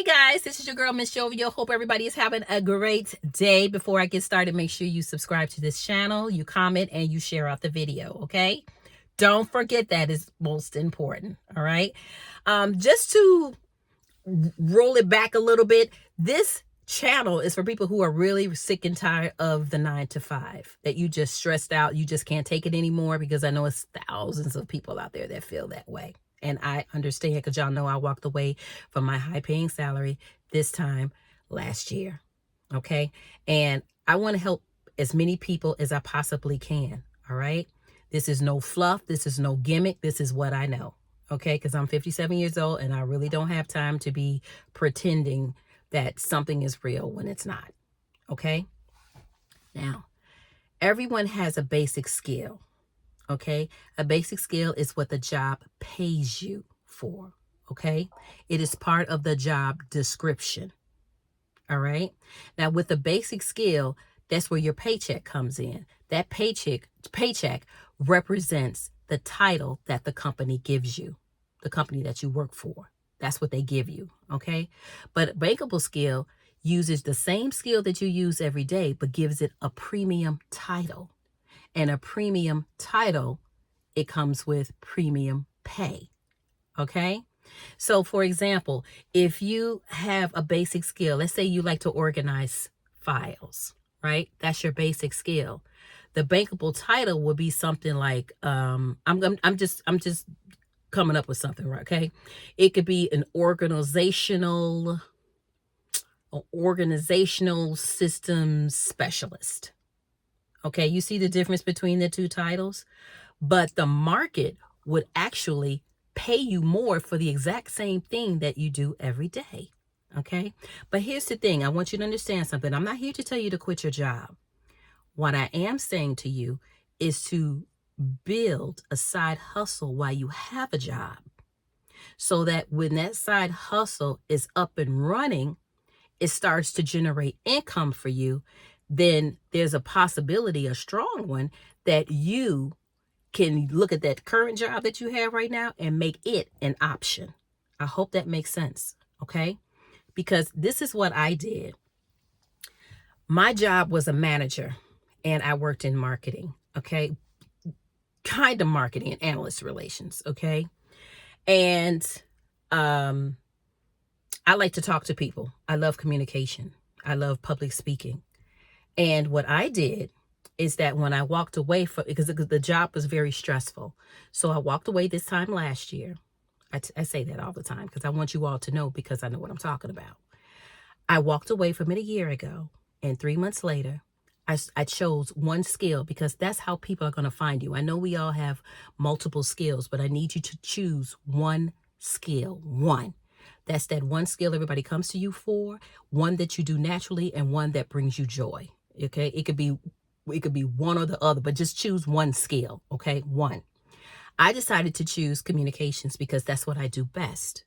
Hey guys, this is your girl, Miss Jovial. Hope everybody is having a great day. Before I get started, make sure you subscribe to this channel, you comment, and you share out the video, okay? Don't forget that is most important, all right? Just to roll it back a little bit, this channel is for people who are really sick and tired of the 9 to 5, that you just stressed out, you just can't take it anymore, because I know it's thousands of people out there that feel that way. And I understand, because y'all know I walked away from my high paying salary this time last year. Okay. And I want to help as many people as I possibly can. All right. This is no fluff. This is no gimmick. This is what I know. Okay. Because I'm 57 years old and I really don't have time to be pretending that something is real when it's not. Okay. Now, everyone has a basic skill. Okay. A basic skill is what the job pays you for. Okay. It is part of the job description. All right. Now, with the basic skill, that's where your paycheck comes in. That paycheck represents the title that the company gives you, the company that you work for. That's what they give you. Okay. But bankable skill uses the same skill that you use every day, but gives it a premium title. And a premium title, it comes with premium pay. Okay. So for example, if you have a basic skill, let's say you like to organize files, right? That's your basic skill. The bankable title would be something like, I'm just coming up with something, right? Okay. It could be an organizational systems specialist. Okay, you see the difference between the two titles? But the market would actually pay you more for the exact same thing that you do every day. Okay, but here's the thing. I want you to understand something. I'm not here to tell you to quit your job. What I am saying to you is to build a side hustle while you have a job, so that when that side hustle is up and running, it starts to generate income for you. Then there's a possibility, a strong one, that you can look at that current job that you have right now and make it an option. I hope that makes sense, okay? Because this is what I did. My job was a manager, and I worked in marketing, okay? Kind of marketing and analyst relations, okay? And I like to talk to people. I love communication. I love public speaking. And what I did is that when I walked away because the job was very stressful. So I walked away this time last year. I say that all the time because I want you all to know, because I know what I'm talking about. I walked away from it a year ago, and 3 months later, I chose one skill, because that's how people are going to find you. I know we all have multiple skills, but I need you to choose one skill, one. That's that one skill everybody comes to you for, one that you do naturally, and one that brings you joy. Okay, it could be one or the other, but just choose one skill. Okay, one. I decided to choose communications because that's what I do best.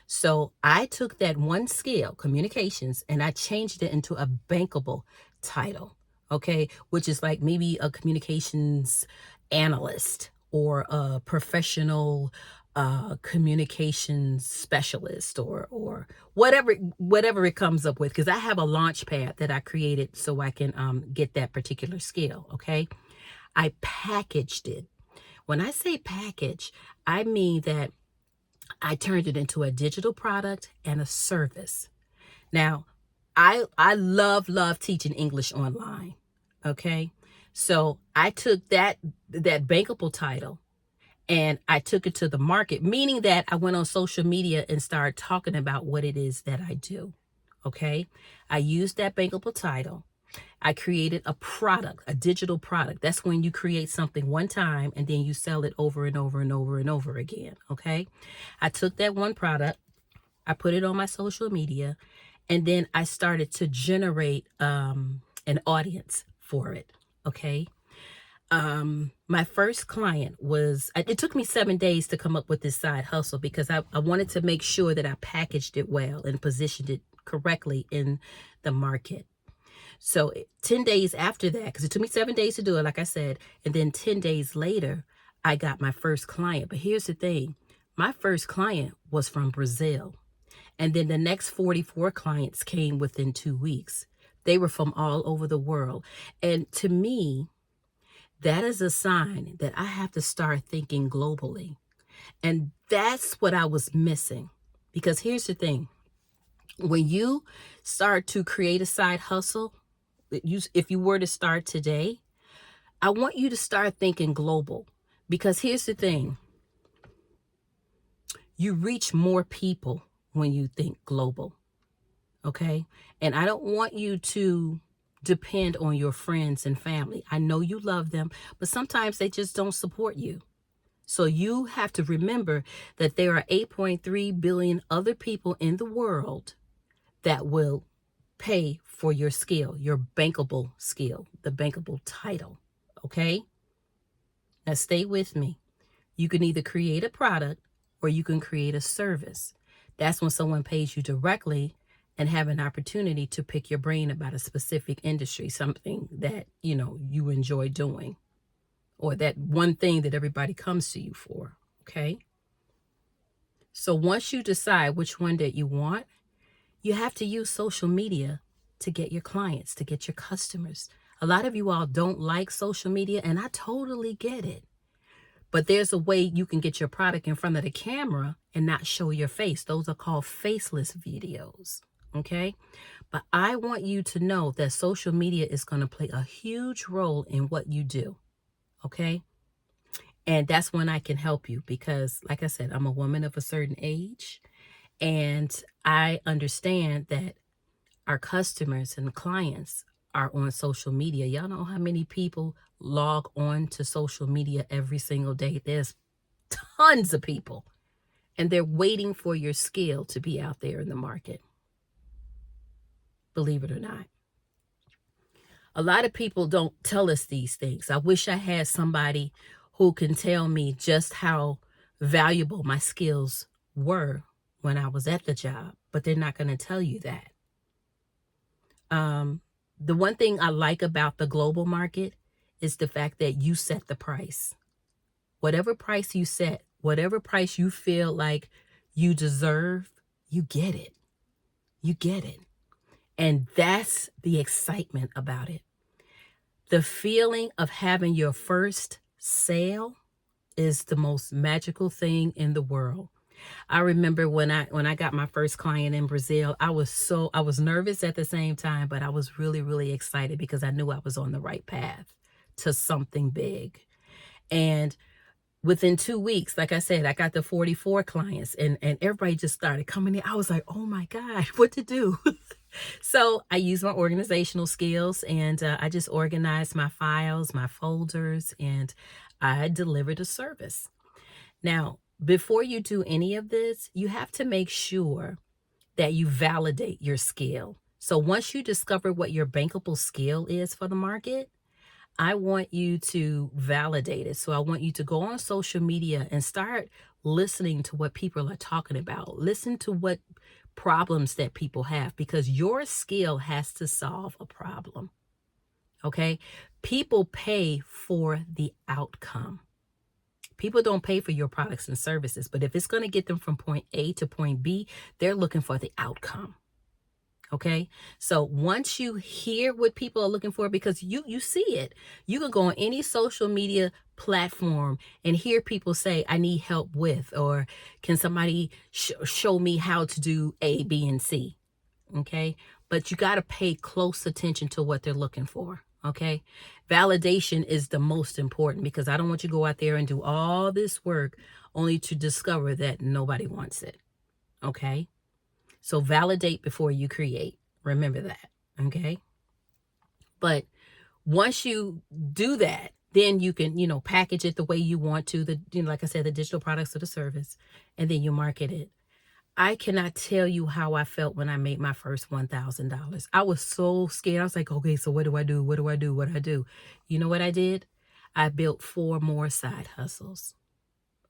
So I took that one skill, communications, and I changed it into a bankable title. Okay, which is like maybe a communications analyst or a professional communications specialist, or whatever it comes up with, because I have a Launchpad that I created so I can get that particular skill. Okay, I packaged it. When I say package, I mean that I turned it into a digital product and a service. Now, I love teaching English online. Okay, so I took that bankable title, and I took it to the market, meaning that I went on social media and started talking about what it is that I do. Okay. I used that bankable title. I created a product, a digital product. That's when you create something one time and then you sell it over and over and over and over again. Okay. I took that one product, I put it on my social media, and then I started to generate an audience for it. Okay. My first client it took me 7 days to come up with this side hustle, because I wanted to make sure that I packaged it well and positioned it correctly in the market. So 10 days after that, because it took me 7 days to do it, like I said, and then 10 days later, I got my first client. But here's the thing. My first client was from Brazil. And then the next 44 clients came within 2 weeks. They were from all over the world. And to me, that is a sign that I have to start thinking globally. And that's what I was missing. Because here's the thing, when you start to create a side hustle, if you were to start today, I want you to start thinking global. Because here's the thing, you reach more people when you think global. Okay? And I don't want you to depend on your friends and family. I know you love them, but sometimes they just don't support you. So you have to remember that there are 8.3 billion other people in the world that will pay for your skill, your bankable skill, the bankable title. Okay? Now stay with me. You can either create a product or you can create a service. That's when someone pays you directly and have an opportunity to pick your brain about a specific industry, something that, you enjoy doing, or that one thing that everybody comes to you for. Okay? So once you decide which one that you want, you have to use social media to get your clients, to get your customers. A lot of you all don't like social media, and I totally get it. But there's a way you can get your product in front of the camera and not show your face. Those are called faceless videos. Okay? But I want you to know that social media is going to play a huge role in what you do. Okay? And that's when I can help you because, like I said, I'm a woman of a certain age. And I understand that our customers and clients are on social media. Y'all know how many people log on to social media every single day? There's tons of people, and they're waiting for your skill to be out there in the market. Believe it or not. A lot of people don't tell us these things. I wish I had somebody who can tell me just how valuable my skills were when I was at the job, but they're not going to tell you that. The one thing I like about the global market is the fact that you set the price. Whatever price you set, whatever price you feel like you deserve, you get it. You get it. And that's the excitement about it. The feeling of having your first sale is the most magical thing in the world. I remember when I got my first client in Brazil, I was nervous at the same time, but I was really, really excited because I knew I was on the right path to something big. And within 2 weeks, like I said, I got the 44 clients and everybody just started coming in. I was like, oh my God, what to do? So I used my organizational skills and I just organized my files, my folders, and I delivered a service. Now, before you do any of this, you have to make sure that you validate your skill. So once you discover what your bankable skill is for the market, I want you to validate it. So I want you to go on social media and start listening to what people are talking about. Listen to what problems that people have, because your skill has to solve a problem. Okay? People pay for the outcome. People don't pay for your products and services, but if it's going to get them from point A to point B, they're looking for the outcome. Okay? So once you hear what people are looking for, because you see it, you can go on any social media platform and hear people say, I need help with, or can somebody show me how to do A, B, and C? Okay? But you got to pay close attention to what they're looking for. Okay? Validation is the most important, because I don't want you to go out there and do all this work only to discover that nobody wants it. Okay? So validate before you create. Remember that. Okay? But once you do that, then you can, package it the way you want to, like I said, the digital products or the service, and then you market it. I cannot tell you how I felt when I made my first $1,000. I was so scared. I was like, okay, so what do I do? What do I do? What do I do? You know what I did? I built 4 more side hustles.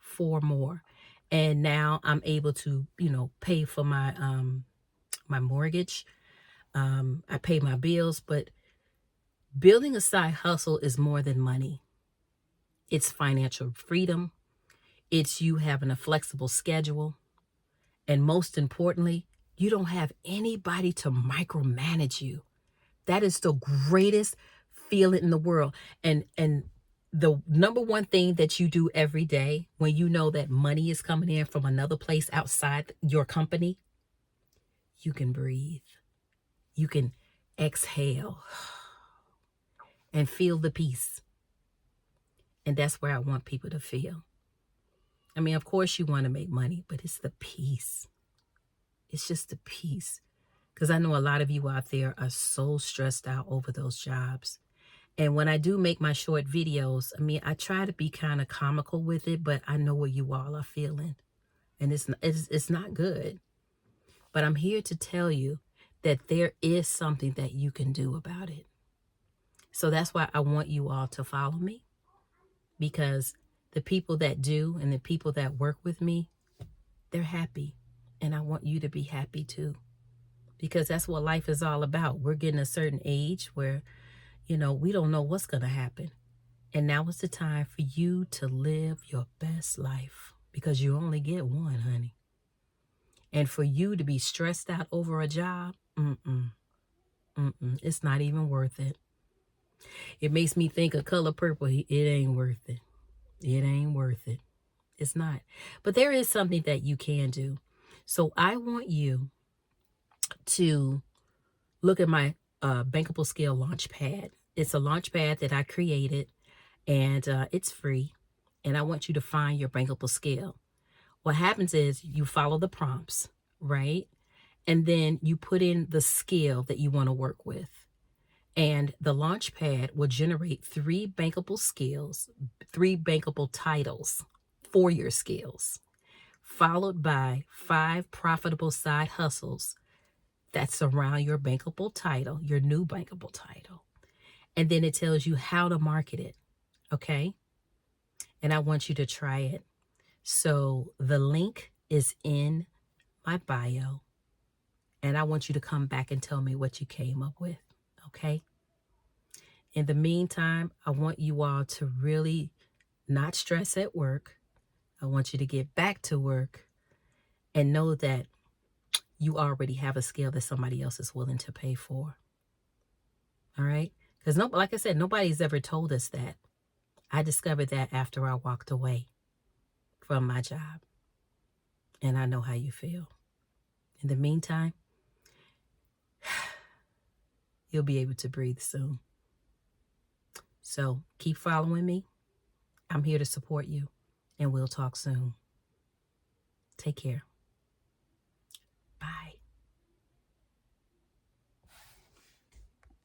4 more. And now I'm able to, pay for my my mortgage. I pay my bills, but building a side hustle is more than money. It's financial freedom. It's you having a flexible schedule. And most importantly, You don't have anybody to micromanage you. That is the greatest feeling in the world. And the number one thing that you do every day when you know that money is coming in from another place outside your company, you can breathe. You can exhale and feel the peace. And that's where I want people to feel. I mean, of course you want to make money, but it's the peace. It's just the peace. Because I know a lot of you out there are so stressed out over those jobs. And when I do make my short videos, I mean, I try to be kind of comical with it, but I know what you all are feeling. And it's not good. But I'm here to tell you that there is something that you can do about it. So that's why I want you all to follow me, because the people that do and the people that work with me, they're happy. And I want you to be happy too, because that's what life is all about. We're getting a certain age where, we don't know what's going to happen. And now is the time for you to live your best life, because you only get one, honey. And for you to be stressed out over a job, it's not even worth it. It makes me think of Color Purple. It ain't worth it. It ain't worth it. It's not. But there is something that you can do. So I want you to look at my bankable scale Launchpad. It's a Launchpad that I created, and it's free. And I want you to find your bankable scale. What happens is you follow the prompts, right? And then you put in the scale that you want to work with. And the Launchpad will generate 3 bankable skills, 3 bankable titles for your skills, followed by 5 profitable side hustles that surround your bankable title, your new bankable title. And then it tells you how to market it, okay? And I want you to try it. So the link is in my bio. And I want you to come back and tell me what you came up with, okay? In the meantime, I want you all to really not stress at work. I want you to get back to work and know that you already have a skill that somebody else is willing to pay for. All right? Because like I said, nobody's ever told us that. I discovered that after I walked away from my job. And I know how you feel. In the meantime, you'll be able to breathe soon. So keep following me. I'm here to support you, and we'll talk soon. Take care.